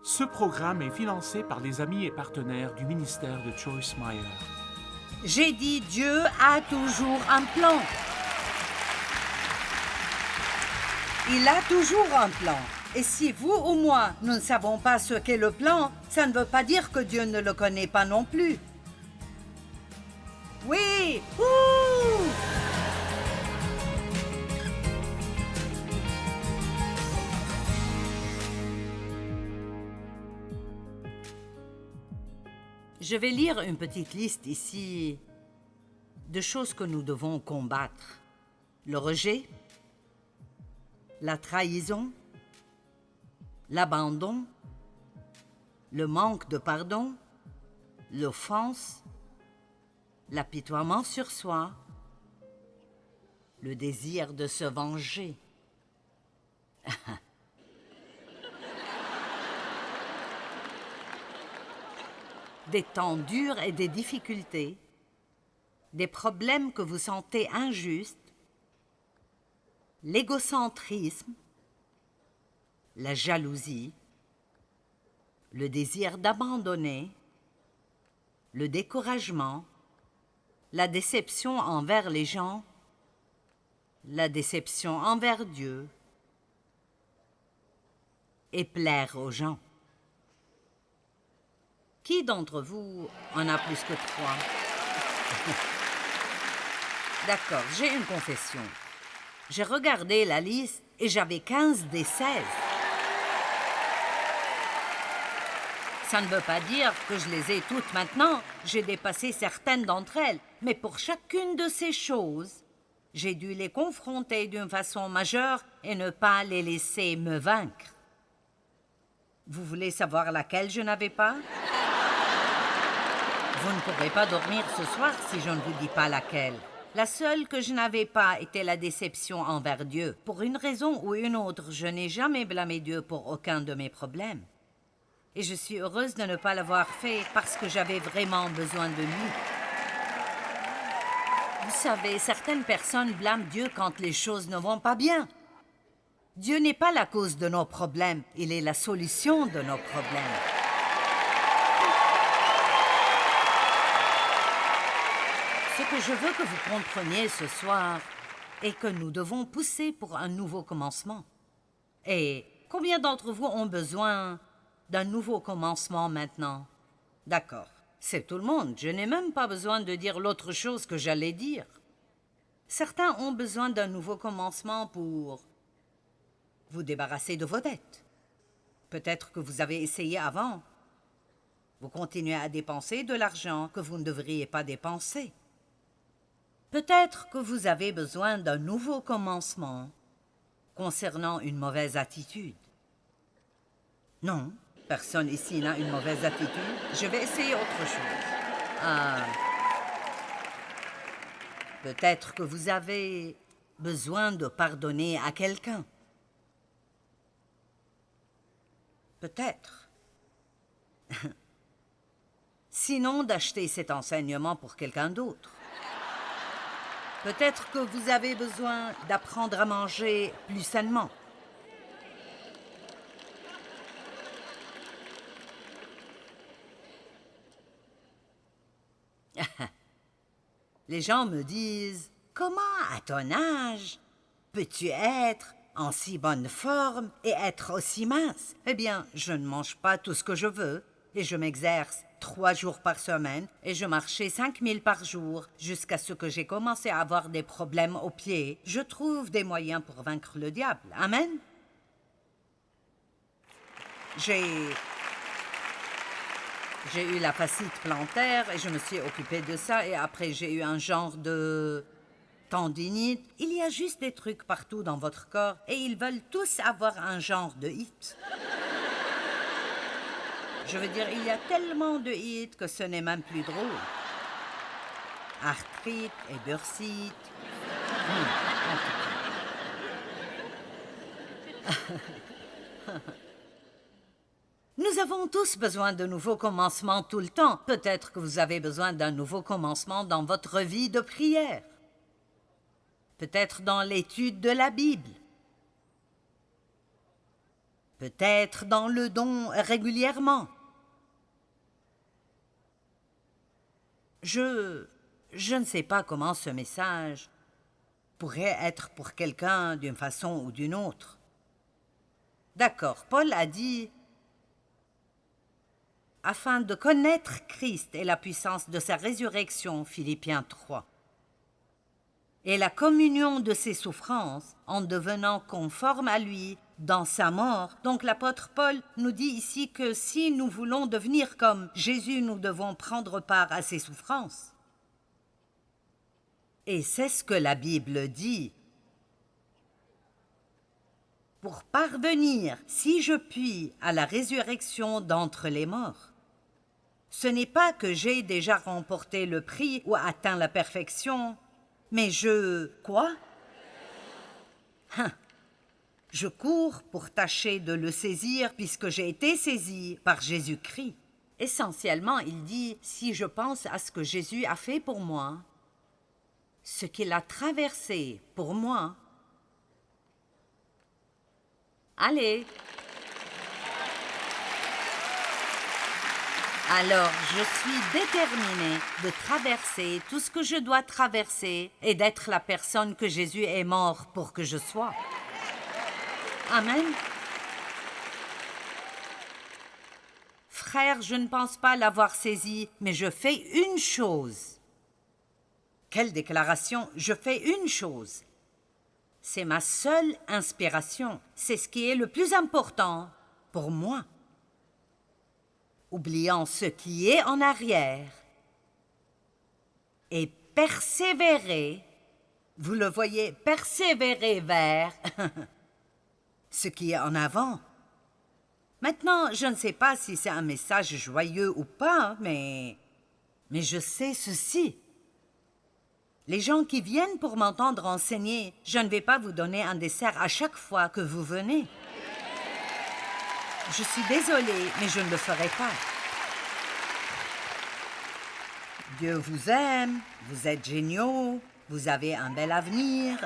Ce programme est financé par les amis et partenaires du ministère de Joyce Meyer. J'ai dit Dieu a toujours un plan. Il a toujours un plan. Et si vous ou moi, nous ne savons pas ce qu'est le plan, ça ne veut pas dire que Dieu ne le connaît pas non plus. Oui! Ouh! Je vais lire une petite liste ici de choses que nous devons combattre. Le rejet, la trahison, l'abandon, le manque de pardon, l'offense, l'apitoiement sur soi, le désir de se venger. Des temps durs et des difficultés, des problèmes que vous sentez injustes, l'égocentrisme, la jalousie, le désir d'abandonner, le découragement, la déception envers les gens, la déception envers Dieu et plaire aux gens. Qui d'entre vous en a plus que 3? D'accord, j'ai une confession. J'ai regardé la liste et j'avais 15 des 16. Ça ne veut pas dire que je les ai toutes maintenant. J'ai dépassé certaines d'entre elles. Mais pour chacune de ces choses, j'ai dû les confronter d'une façon majeure et ne pas les laisser me vaincre. Vous voulez savoir laquelle je n'avais pas? Vous ne pourrez pas dormir ce soir si je ne vous dis pas laquelle. La seule que je n'avais pas était la déception envers Dieu. Pour une raison ou une autre, je n'ai jamais blâmé Dieu pour aucun de mes problèmes. Et je suis heureuse de ne pas l'avoir fait parce que j'avais vraiment besoin de lui. Vous savez, certaines personnes blâment Dieu quand les choses ne vont pas bien. Dieu n'est pas la cause de nos problèmes, il est la solution de nos problèmes. Ce que je veux que vous compreniez ce soir est que nous devons pousser pour un nouveau commencement. Et combien d'entre vous ont besoin d'un nouveau commencement maintenant? D'accord, c'est tout le monde. Je n'ai même pas besoin de dire l'autre chose que j'allais dire. Certains ont besoin d'un nouveau commencement pour vous débarrasser de vos dettes. Peut-être que vous avez essayé avant. Vous continuez à dépenser de l'argent que vous ne devriez pas dépenser. Peut-être que vous avez besoin d'un nouveau commencement concernant une mauvaise attitude. Non, personne ici n'a une mauvaise attitude. Je vais essayer autre chose. Peut-être que vous avez besoin de pardonner à quelqu'un. Peut-être. Sinon, d'acheter cet enseignement pour quelqu'un d'autre. Peut-être que vous avez besoin d'apprendre à manger plus sainement. Les gens me disent « Comment, à ton âge, peux-tu être en si bonne forme et être aussi mince? » Eh bien, je ne mange pas tout ce que je veux et je m'exerce 3 jours par semaine et je marchais 5000 par jour jusqu'à ce que j'ai commencé à avoir des problèmes aux pieds. Je trouve des moyens pour vaincre le diable. Amen? J'ai eu la fascite plantaire et je me suis occupée de ça et après j'ai eu un genre de tendinite. Il y a juste des trucs partout dans votre corps et ils veulent tous avoir un genre de hit. Je veux dire, il y a tellement de hits que ce n'est même plus drôle. Arthrite et bursite. Nous avons tous besoin de nouveaux commencements tout le temps. Peut-être que vous avez besoin d'un nouveau commencement dans votre vie de prière. Peut-être dans l'étude de la Bible. peut-être dans le don régulièrement. Je ne sais pas comment ce message pourrait être pour quelqu'un d'une façon ou d'une autre. D'accord, Paul a dit « afin de connaître Christ et la puissance de sa résurrection » Philippiens 3. Et la communion de ses souffrances en devenant conforme à lui dans sa mort. Donc l'apôtre Paul nous dit ici que si nous voulons devenir comme Jésus, nous devons prendre part à ses souffrances. Et c'est ce que la Bible dit. Pour parvenir, si je puis, à la résurrection d'entre les morts. Ce n'est pas que j'ai déjà remporté le prix ou atteint la perfection, mais Quoi? Je cours pour tâcher de le saisir puisque j'ai été saisi par Jésus-Christ. Essentiellement, il dit, si je pense à ce que Jésus a fait pour moi, ce qu'il a traversé pour moi, allez. Alors, je suis déterminée de traverser tout ce que je dois traverser et d'être la personne que Jésus est mort pour que je sois. Amen. Frère, je ne pense pas l'avoir saisi, mais je fais une chose. Quelle déclaration? Je fais une chose. C'est ma seule inspiration. C'est ce qui est le plus important pour moi. Oubliant ce qui est en arrière et persévérer, vous le voyez, persévérer vers ce qui est en avant. Maintenant, je ne sais pas si c'est un message joyeux ou pas, mais je sais ceci. Les gens qui viennent pour m'entendre enseigner, je ne vais pas vous donner un dessert à chaque fois que vous venez. Je suis désolée, mais je ne le ferai pas. Dieu vous aime, vous êtes géniaux, vous avez un bel avenir.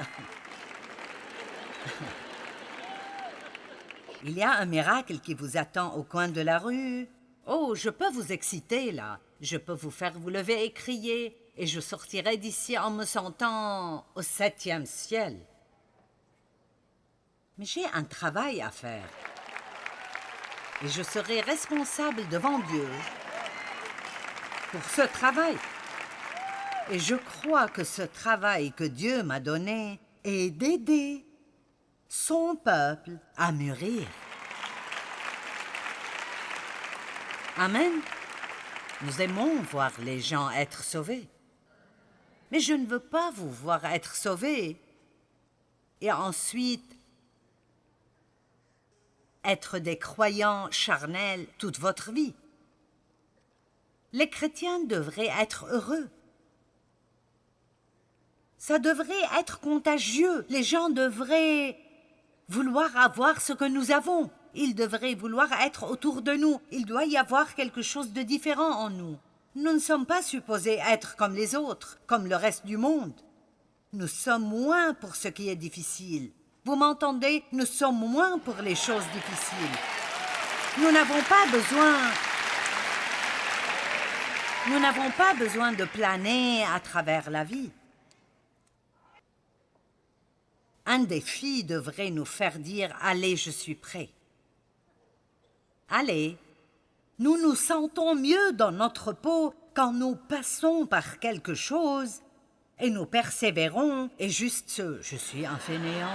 Il y a un miracle qui vous attend au coin de la rue. Oh, je peux vous exciter, là. Je peux vous faire vous lever et crier, et je sortirai d'ici en me sentant au 7e ciel. Mais j'ai un travail à faire. Et je serai responsable devant Dieu pour ce travail. Et je crois que ce travail que Dieu m'a donné est d'aider son peuple à mûrir. Amen. Nous aimons voir les gens être sauvés. Mais je ne veux pas vous voir être sauvés et ensuite être des croyants charnels toute votre vie. Les chrétiens devraient être heureux. Ça devrait être contagieux. Les gens devraient vouloir avoir ce que nous avons. Ils devraient vouloir être autour de nous. Il doit y avoir quelque chose de différent en nous. Nous ne sommes pas supposés être comme les autres, comme le reste du monde. Nous sommes moins pour ce qui est difficile. Vous m'entendez? Nous sommes moins pour les choses difficiles. Nous n'avons pas besoin de planer à travers la vie. Un défi devrait nous faire dire « Allez, je suis prêt ». Allez, nous nous sentons mieux dans notre peau quand nous passons par quelque chose et nous persévérons et juste ce « je suis un fainéant ».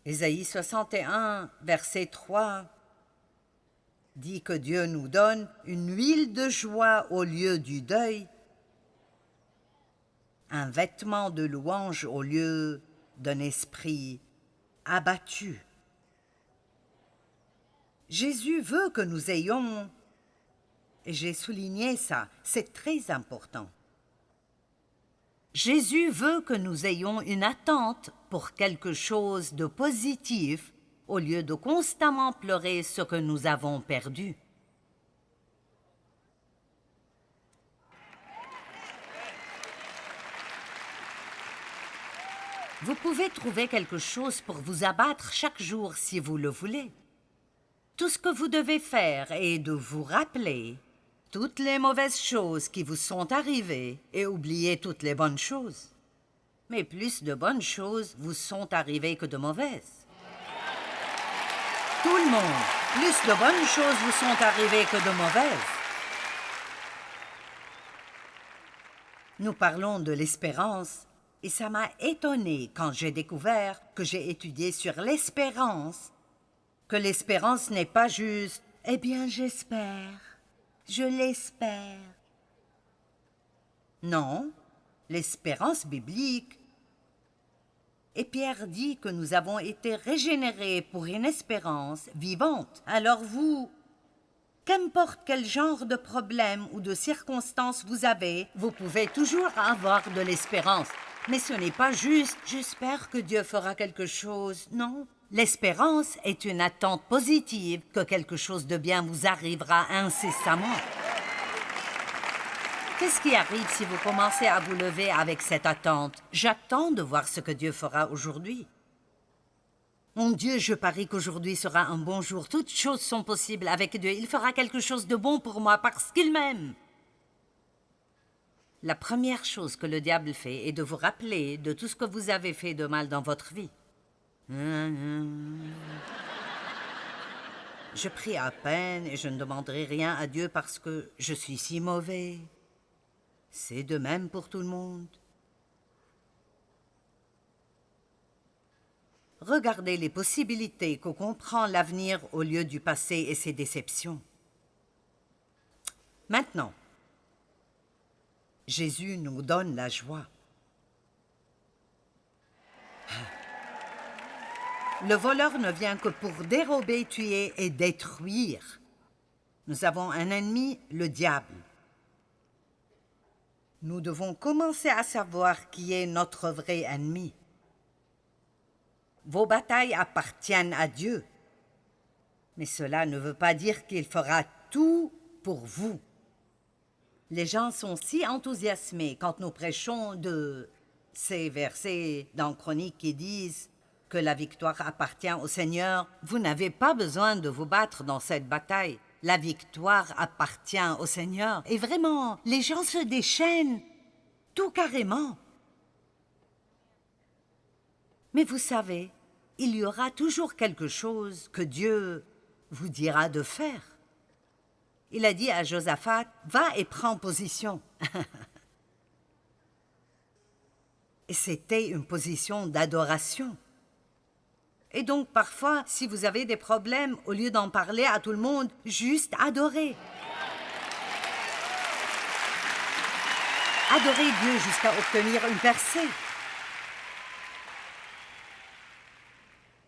Ésaïe 61, verset 3 dit que Dieu nous donne une huile de joie au lieu du deuil, un vêtement de louange au lieu d'un esprit abattu. Jésus veut que nous ayons, et j'ai souligné ça, c'est très important. Jésus veut que nous ayons une attente pour quelque chose de positif au lieu de constamment pleurer ce que nous avons perdu. Vous pouvez trouver quelque chose pour vous abattre chaque jour si vous le voulez. Tout ce que vous devez faire est de vous rappeler toutes les mauvaises choses qui vous sont arrivées et oublier toutes les bonnes choses. Mais plus de bonnes choses vous sont arrivées que de mauvaises. Tout le monde, plus de bonnes choses vous sont arrivées que de mauvaises. Nous parlons de l'espérance, et ça m'a étonné quand j'ai découvert que j'ai étudié sur l'espérance, que l'espérance n'est pas juste « Eh bien, j'espère, je l'espère ». Non, l'espérance biblique. Et Pierre dit que nous avons été régénérés pour une espérance vivante. Alors vous, qu'importe quel genre de problème ou de circonstances vous avez, vous pouvez toujours avoir de l'espérance. Mais ce n'est pas juste « j'espère que Dieu fera quelque chose ». Non, l'espérance est une attente positive que quelque chose de bien vous arrivera incessamment. Qu'est-ce qui arrive si vous commencez à vous lever avec cette attente? J'attends de voir ce que Dieu fera aujourd'hui. Mon Dieu, je parie qu'aujourd'hui sera un bon jour. Toutes choses sont possibles avec Dieu. Il fera quelque chose de bon pour moi parce qu'il m'aime. La première chose que le diable fait est de vous rappeler de tout ce que vous avez fait de mal dans votre vie. Je prie à peine et je ne demanderai rien à Dieu parce que je suis si mauvais. C'est de même pour tout le monde. Regardez les possibilités qu'on comprend l'avenir au lieu du passé et ses déceptions. Maintenant, Jésus nous donne la joie. Le voleur ne vient que pour dérober, tuer et détruire. Nous avons un ennemi, le diable. Nous devons commencer à savoir qui est notre vrai ennemi. Vos batailles appartiennent à Dieu. Mais cela ne veut pas dire qu'il fera tout pour vous. Les gens sont si enthousiasmés quand nous prêchons de ces versets dans Chroniques qui disent que la victoire appartient au Seigneur. Vous n'avez pas besoin de vous battre dans cette bataille. La victoire appartient au Seigneur. Et vraiment, les gens se déchaînent, tout carrément. Mais vous savez, il y aura toujours quelque chose que Dieu vous dira de faire. Il a dit à Josaphat, « Va et prends position. » Et c'était une position d'adoration. Et donc, parfois, si vous avez des problèmes, au lieu d'en parler à tout le monde, juste adorez. Adorez Dieu jusqu'à obtenir une percée.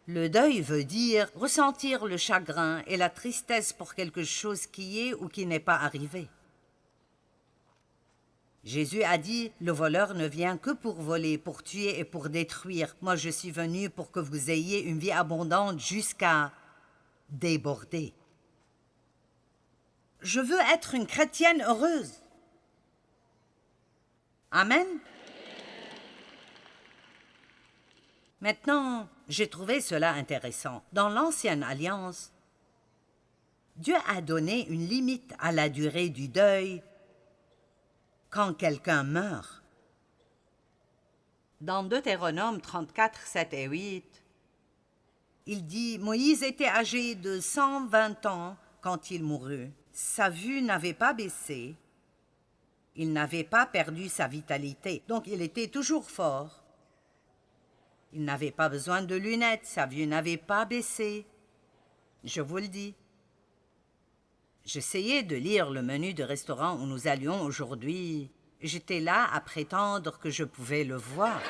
Le deuil veut dire ressentir le chagrin et la tristesse pour quelque chose qui est ou qui n'est pas arrivé. Jésus a dit, « Le voleur ne vient que pour voler, pour tuer et pour détruire. Moi, je suis venu pour que vous ayez une vie abondante jusqu'à déborder. » Je veux être une chrétienne heureuse. Amen. Maintenant, j'ai trouvé cela intéressant. Dans l'Ancienne Alliance, Dieu a donné une limite à la durée du deuil quand quelqu'un meurt. Dans Deutéronome 34, 7 et 8, il dit « Moïse était âgé de 120 ans quand il mourut. Sa vue n'avait pas baissé. Il n'avait pas perdu sa vitalité. Donc il était toujours fort. Il n'avait pas besoin de lunettes. Sa vue n'avait pas baissé. Je vous le dis. » J'essayais de lire le menu de restaurant où nous allions aujourd'hui. J'étais là à prétendre que je pouvais le voir.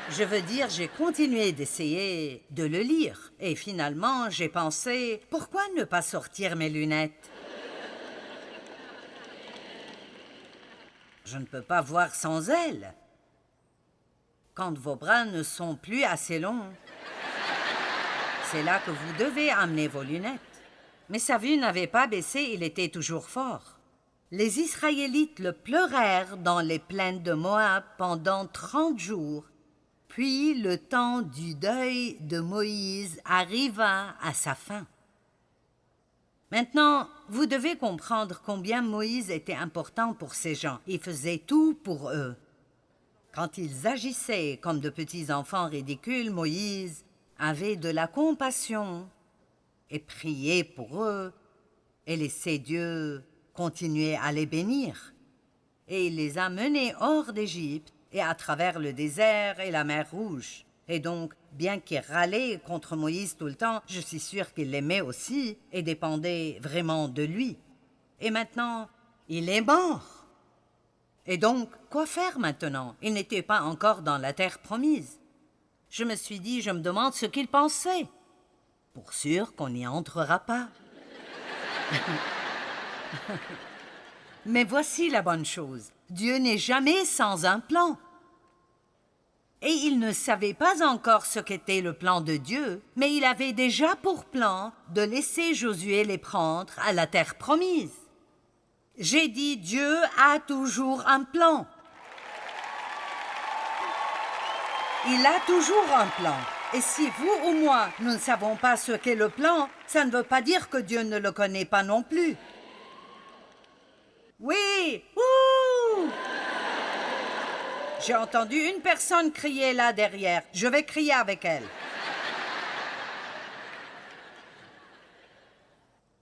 Je veux dire, j'ai continué d'essayer de le lire. Et finalement, j'ai pensé, pourquoi ne pas sortir mes lunettes? Je ne peux pas voir sans elles. Quand vos bras ne sont plus assez longs, c'est là que vous devez amener vos lunettes. Mais sa vue n'avait pas baissé, il était toujours fort. Les Israélites le pleurèrent dans les plaines de Moab pendant 30 jours. Puis le temps du deuil de Moïse arriva à sa fin. Maintenant, vous devez comprendre combien Moïse était important pour ces gens. Il faisait tout pour eux. Quand ils agissaient comme de petits enfants ridicules, Moïse avait de la compassion et priait pour eux et laissait Dieu continuer à les bénir. Et il les a menés hors d'Égypte et à travers le désert et la mer Rouge. Et donc, bien qu'il râlait contre Moïse tout le temps, je suis sûre qu'il l'aimait aussi et dépendait vraiment de lui. Et maintenant, il est mort. Et donc, quoi faire maintenant? Il n'était pas encore dans la terre promise. Je me suis dit, je me demande ce qu'il pensait. Pour sûr qu'on n'y entrera pas. Mais voici la bonne chose. Dieu n'est jamais sans un plan. Et il ne savait pas encore ce qu'était le plan de Dieu, mais il avait déjà pour plan de laisser Josué les prendre à la terre promise. J'ai dit, Dieu a toujours un plan. Il a toujours un plan. Et si vous ou moi, nous ne savons pas ce qu'est le plan, ça ne veut pas dire que Dieu ne le connaît pas non plus. Oui! Ouh! J'ai entendu une personne crier là derrière. Je vais crier avec elle.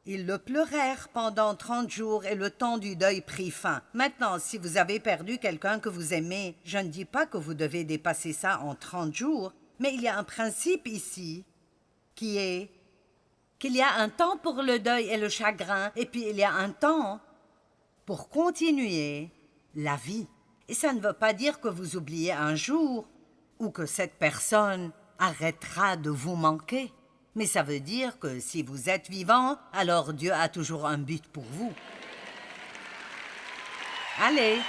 Ils le pleurèrent pendant 30 jours et le temps du deuil prit fin. Maintenant, si vous avez perdu quelqu'un que vous aimez, je ne dis pas que vous devez dépasser ça en 30 jours, mais il y a un principe ici qui est qu'il y a un temps pour le deuil et le chagrin, et puis il y a un temps pour continuer la vie. Et ça ne veut pas dire que vous oubliez un jour ou que cette personne arrêtera de vous manquer. Mais ça veut dire que si vous êtes vivant, alors Dieu a toujours un but pour vous. Allez!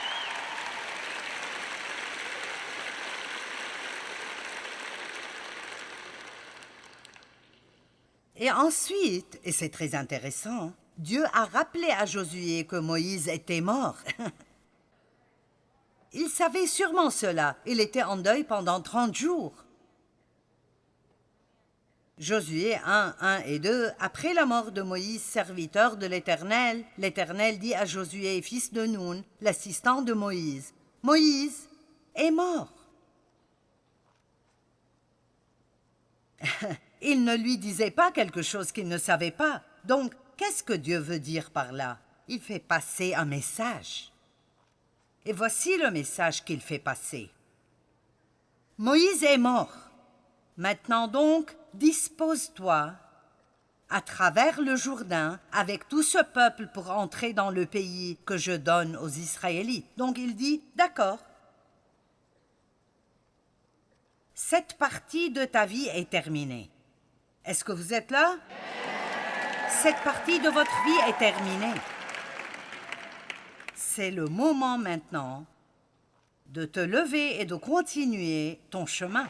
Et ensuite, et c'est très intéressant, Dieu a rappelé à Josué que Moïse était mort. Il savait sûrement cela. Il était en deuil pendant 30 jours. Josué 1, 1 et 2, après la mort de Moïse, serviteur de l'Éternel, l'Éternel dit à Josué, fils de Nun, l'assistant de Moïse, « Moïse est mort. » Il ne lui disait pas quelque chose qu'il ne savait pas. Donc, qu'est-ce que Dieu veut dire par là? Il fait passer un message. Et voici le message qu'il fait passer. Moïse est mort. Maintenant donc, dispose-toi à travers le Jourdain avec tout ce peuple pour entrer dans le pays que je donne aux Israélites. Donc il dit, d'accord. Cette partie de ta vie est terminée. Est-ce que vous êtes là? Cette partie de votre vie est terminée. C'est le moment maintenant de te lever et de continuer ton chemin.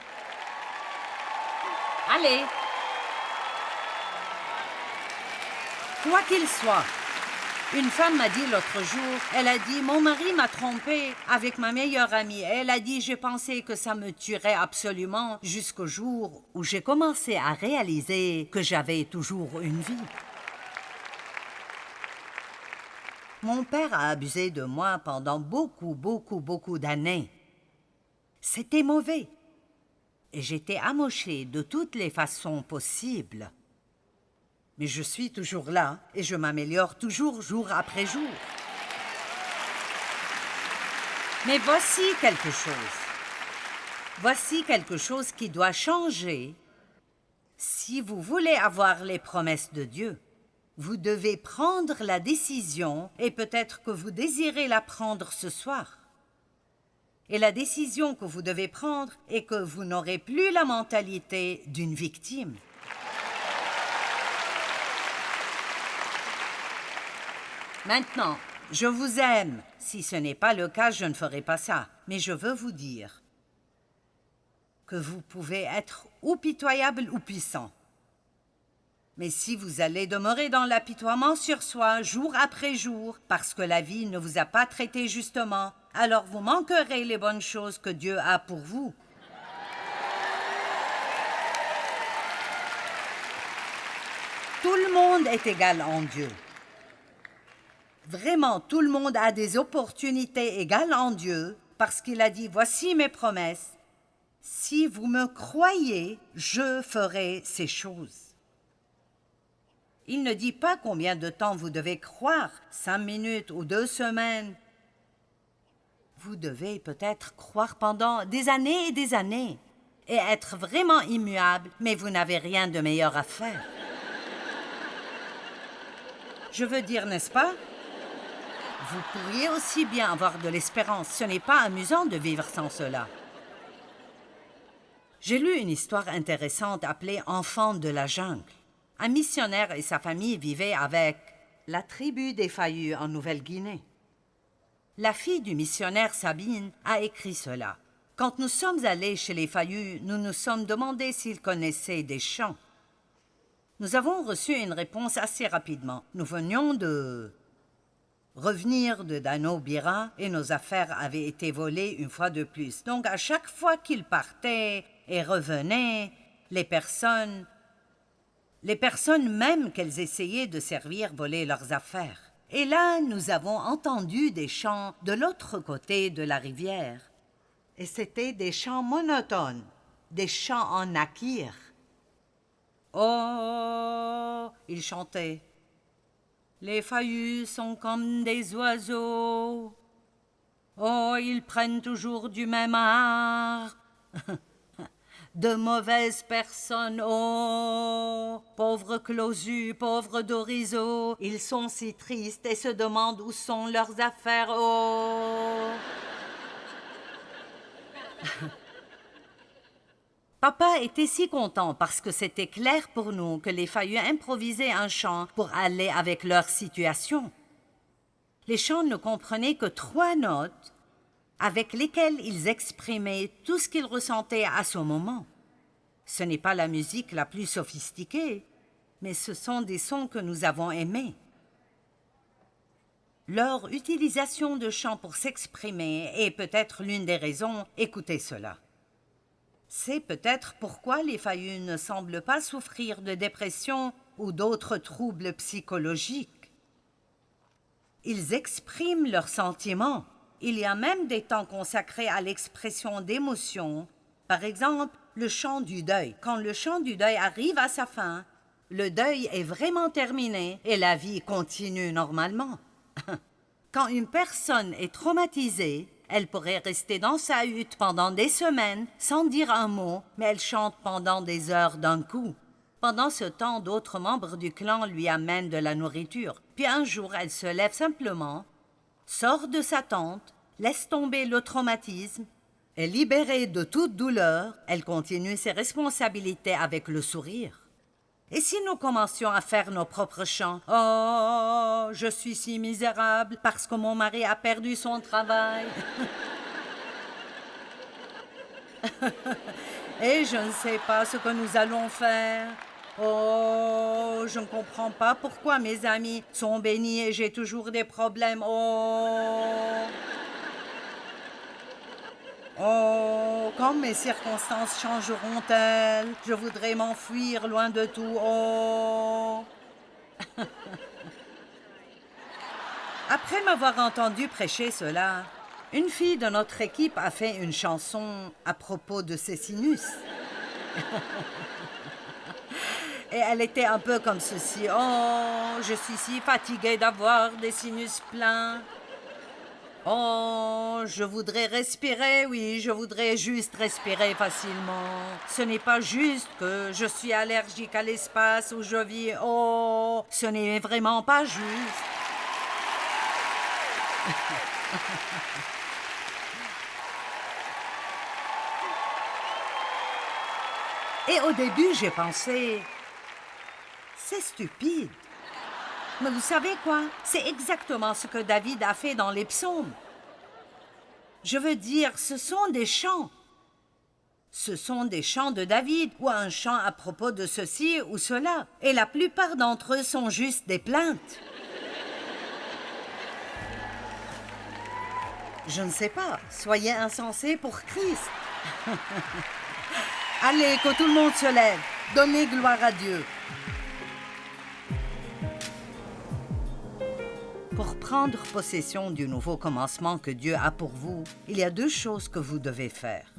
Allez! Quoi qu'il soit, une femme m'a dit l'autre jour, elle a dit, mon mari m'a trompée avec ma meilleure amie. Elle a dit, j'ai pensé que ça me tuerait absolument jusqu'au jour où j'ai commencé à réaliser que j'avais toujours une vie. Mon père a abusé de moi pendant beaucoup d'années. C'était mauvais. Et j'étais amochée de toutes les façons possibles. Mais je suis toujours là et je m'améliore toujours jour après jour. Mais voici quelque chose. Voici quelque chose qui doit changer. Si vous voulez avoir les promesses de Dieu, vous devez prendre la décision, et peut-être que vous désirez la prendre ce soir. Et la décision que vous devez prendre est que vous n'aurez plus la mentalité d'une victime. Maintenant, je vous aime. Si ce n'est pas le cas, je ne ferai pas ça. Mais je veux vous dire que vous pouvez être ou pitoyable ou puissant. Mais si vous allez demeurer dans l'apitoiement sur soi, jour après jour, parce que la vie ne vous a pas traité justement, alors vous manquerez les bonnes choses que Dieu a pour vous. Tout le monde est égal en Dieu. Vraiment, tout le monde a des opportunités égales en Dieu, parce qu'il a dit, voici mes promesses. Si vous me croyez, je ferai ces choses. Il ne dit pas combien de temps vous devez croire, 5 minutes ou 2 semaines. Vous devez peut-être croire pendant des années et des années et être vraiment immuable, mais vous n'avez rien de meilleur à faire. Je veux dire, n'est-ce pas? Vous pourriez aussi bien avoir de l'espérance. Ce n'est pas amusant de vivre sans cela. J'ai lu une histoire intéressante appelée « Enfant de la jungle ». Un missionnaire et sa famille vivaient avec la tribu des Fayus en Nouvelle-Guinée. La fille du missionnaire Sabine a écrit cela. Quand nous sommes allés chez les Fayus, nous nous sommes demandé s'ils connaissaient des chants. Nous avons reçu une réponse assez rapidement. Nous venions de revenir de Dano Bira et nos affaires avaient été volées une fois de plus. Donc à chaque fois qu'ils partaient et revenaient, les personnes même qu'elles essayaient de servir volaient leurs affaires. Et là, nous avons entendu des chants de l'autre côté de la rivière. Et c'était des chants monotones, des chants en nakir. Oh, ils chantaient. Les Fayus sont comme des oiseaux. Oh, ils prennent toujours du même art. De mauvaises personnes, oh, pauvres Closus, pauvres Dorizo, ils sont si tristes et se demandent où sont leurs affaires, oh. Papa était si content parce que c'était clair pour nous que les Fayus improvisaient un chant pour aller avec leur situation. Les chants ne comprenaient que 3 notes avec lesquelles ils exprimaient tout ce qu'ils ressentaient à ce moment. Ce n'est pas la musique la plus sophistiquée, mais ce sont des sons que nous avons aimés. Leur utilisation de chants pour s'exprimer est peut-être l'une des raisons, écoutez cela. C'est peut-être pourquoi les Fayus ne semblent pas souffrir de dépression ou d'autres troubles psychologiques. Ils expriment leurs sentiments. Il y a même des temps consacrés à l'expression d'émotions. Par exemple, le chant du deuil. Quand le chant du deuil arrive à sa fin, le deuil est vraiment terminé et la vie continue normalement. Quand une personne est traumatisée, elle pourrait rester dans sa hutte pendant des semaines sans dire un mot, mais elle chante pendant des heures d'un coup. Pendant ce temps, d'autres membres du clan lui amènent de la nourriture. Puis un jour, elle se lève simplement, sort de sa tente, laisse tomber le traumatisme, est libérée de toute douleur, elle continue ses responsabilités avec le sourire. Et si nous commencions à faire nos propres chants, « Oh, je suis si misérable parce que mon mari a perdu son travail. » Et je ne sais pas ce que nous allons faire. Oh, je ne comprends pas pourquoi mes amis sont bénis et j'ai toujours des problèmes. Oh, quand mes circonstances changeront-elles? Je voudrais m'enfuir loin de tout. Oh. Après m'avoir entendu prêcher cela, une fille de notre équipe a fait une chanson à propos de ses sinus. Et elle était un peu comme ceci. Oh, je suis si fatiguée d'avoir des sinus pleins. Oh, je voudrais respirer, oui, je voudrais juste respirer facilement. Ce n'est pas juste que je suis allergique à l'espace où je vis. Oh, ce n'est vraiment pas juste. Et au début, j'ai pensé, c'est stupide. Mais vous savez quoi? C'est exactement ce que David a fait dans les psaumes. Je veux dire, ce sont des chants. Ce sont des chants de David ou un chant à propos de ceci ou cela. Et la plupart d'entre eux sont juste des plaintes. Je ne sais pas. Soyez insensés pour Christ. Allez, que tout le monde se lève. Donnez gloire à Dieu. Pour prendre possession du nouveau commencement que Dieu a pour vous, il y a 2 choses que vous devez faire.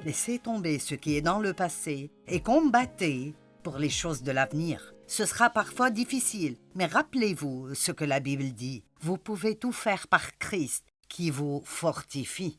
Laissez tomber ce qui est dans le passé et combattez pour les choses de l'avenir. Ce sera parfois difficile, mais rappelez-vous ce que la Bible dit. Vous pouvez tout faire par Christ qui vous fortifie.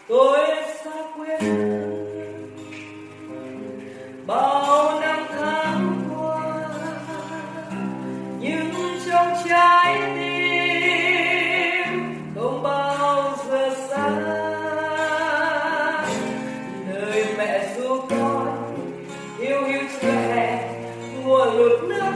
Tôi xa quên bao năm tháng qua, nhưng trong trái tim không bao giờ xa. Nơi mẹ ru con hiu hiu trẻ nguồn lụt nước